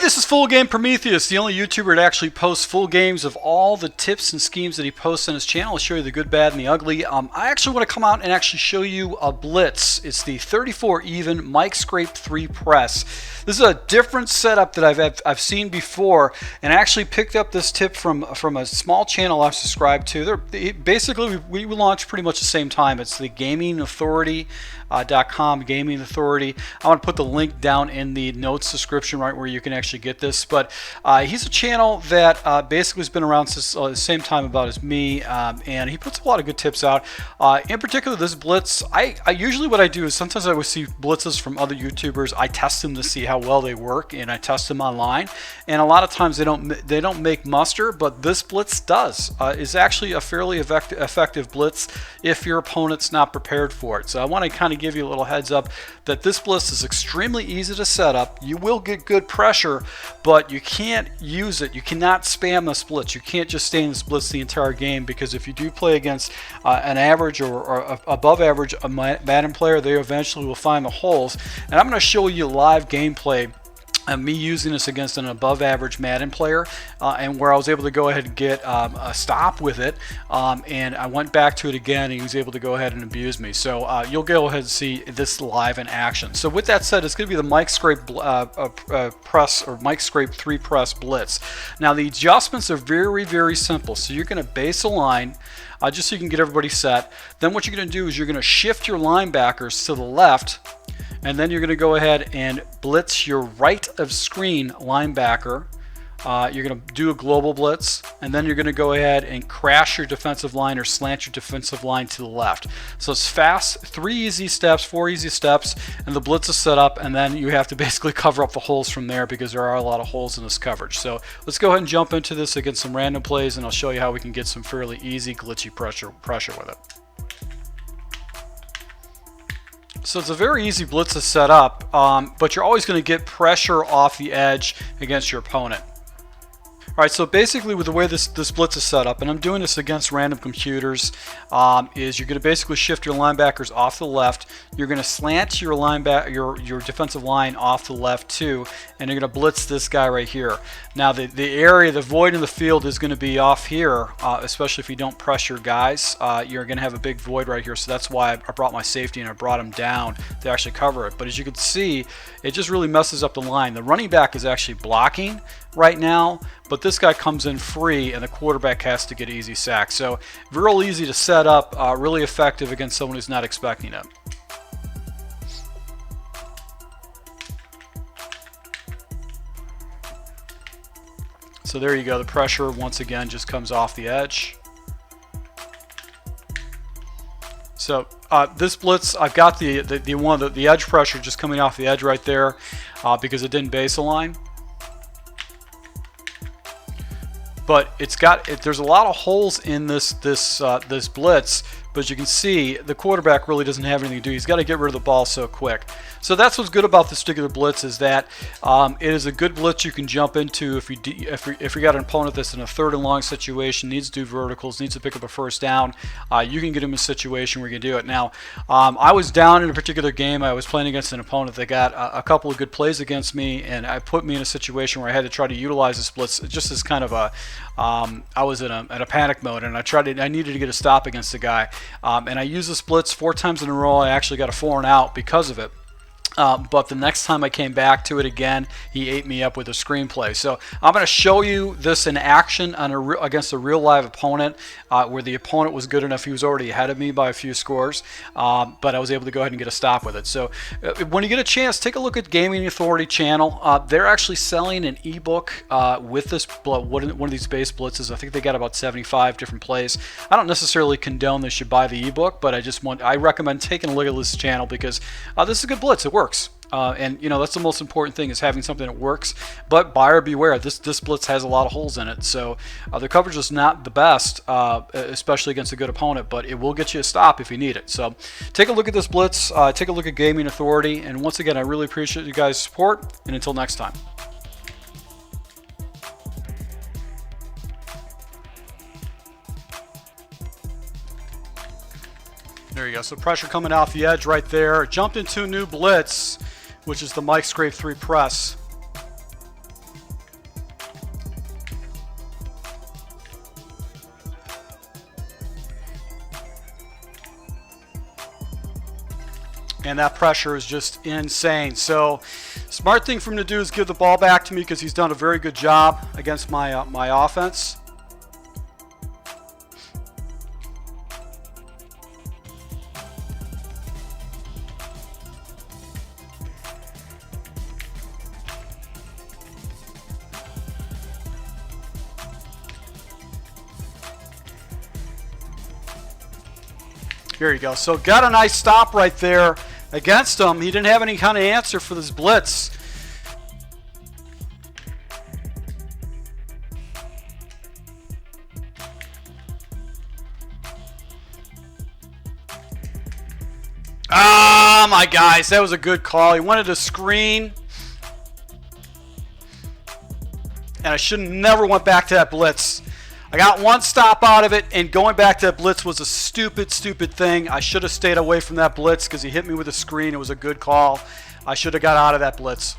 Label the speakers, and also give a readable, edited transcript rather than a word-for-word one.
Speaker 1: this is Full Game Prometheus, the only YouTuber to actually post full games of all the tips and schemes that he posts on his channel. I'll show you the good, bad, and the ugly. I actually want to come out and actually show you a blitz. It's the 34 even Mike Scrape 3 press. This is a different setup that I've seen before, and I actually picked up this tip from a small channel I've subscribed to. Basically, we launched pretty much the same time. It's the Gaming Authority. .com Gaming Authority. I want to put the link down in the notes description right where you can actually get this. But he's a channel that basically has been around since the same time about as me, and he puts a lot of good tips out. In particular, this blitz. I usually what I do is sometimes I would see blitzes from other YouTubers. I test them to see how well they work, and I test them online. And a lot of times they don't make muster, but this blitz does. Is actually a fairly effective blitz if your opponent's not prepared for it. So I want to kind of give you a little heads up that this blitz is extremely easy to set up. You will get good pressure, but you can't use it. You cannot spam this blitz. You can't just stay in this blitz the entire game, because if you do play against an average or above average Madden player, they eventually will find the holes. And I'm going to show you live gameplay me using this against an above average Madden player, and where I was able to go ahead and get a stop with it, and I went back to it again and he was able to go ahead and abuse me. So you'll go ahead and see this live in action. So with that said, it's going to be the Mike Scrape press, or Mike Scrape 3 press blitz. Now the adjustments are very simple. So you're going to base a line just so you can get everybody set. Then what you're going to do is you're going to shift your linebackers to the left, and then you're going to go ahead and blitz your right of screen linebacker. You're going to do a global blitz, and then you're going to go ahead and crash your defensive line or slant your defensive line to the left. So it's fast, 4 easy steps, and the blitz is set up, and then you have to basically cover up the holes from there, because there are a lot of holes in this coverage. So let's go ahead and jump into this against some random plays, and I'll show you how we can get some fairly easy glitchy pressure with it. So it's a very easy blitz to set up, but you're always going to get pressure off the edge against your opponent. Alright, so basically with the way this blitz is set up, and I'm doing this against random computers, is you're going to basically shift your linebackers off to the left. You're going to slant your your defensive line off to the left too, and you're going to blitz this guy right here. Now the area, the void in the field is going to be off here, especially if you don't press your guys. You're going to have a big void right here, so that's why I brought my safety and I brought him down to actually cover it. But as you can see, it just really messes up the line. The running back is actually blocking right now, but this guy comes in free and the quarterback has to get easy sack. So real easy to set up, really effective against someone who's not expecting it. So there you go, the pressure once again just comes off the edge. So this blitz, I've got the edge pressure just coming off the edge right there, because it didn't base align. But there's a lot of holes in this blitz, but as you can see, the quarterback really doesn't have anything to do. He's got to get rid of the ball so quick. So that's what's good about this particular blitz, is that it is a good blitz you can jump into if you got an opponent that's in a 3rd and long situation, needs to do verticals, needs to pick up a first down. You can get him in a situation where you can do it. Now, I was down in a particular game. I was playing against an opponent that got a couple of good plays against me, and it put me in a situation where I had to try to utilize this blitz just as kind of a I was in a panic mode, and I needed to get a stop against the guy, and I used this blitz 4 times in a row. I actually got a 4 and out because of it. But the next time I came back to it again, he ate me up with a screenplay. So I'm going to show you this in action on against a real live opponent, where the opponent was good enough. He was already ahead of me by a few scores, but I was able to go ahead and get a stop with it. So when you get a chance, take a look at Gaming Authority channel. They're actually selling an ebook with this one of these base blitzes. I think they got about 75 different plays. I don't necessarily condone they should buy the ebook, but I recommend taking a look at this channel, because this is a good blitz. It works. And you know, that's the most important thing, is having something that works. But buyer beware, this blitz has a lot of holes in it, so the coverage is not the best, especially against a good opponent, but it will get you a stop if you need it. So take a look at this blitz, take a look at Gaming Authority, and once again, I really appreciate you guys' support, and until next time. There you go. So pressure coming off the edge right there. Jumped into a new blitz, which is the Mike Scrape 3 press. and that pressure is just insane. So smart thing for him to do is give the ball back to me, because he's done a very good job against my my offense. Here you go. So got a nice stop right there against him. He didn't have any kind of answer for this blitz. Ah, my guys, that was a good call. He wanted a screen, and I should have never went back to that blitz. I got one stop out of it, and going back to that blitz was a stupid thing. I should have stayed away from that blitz because he hit me with a screen. It was a good call. I should have got out of that blitz.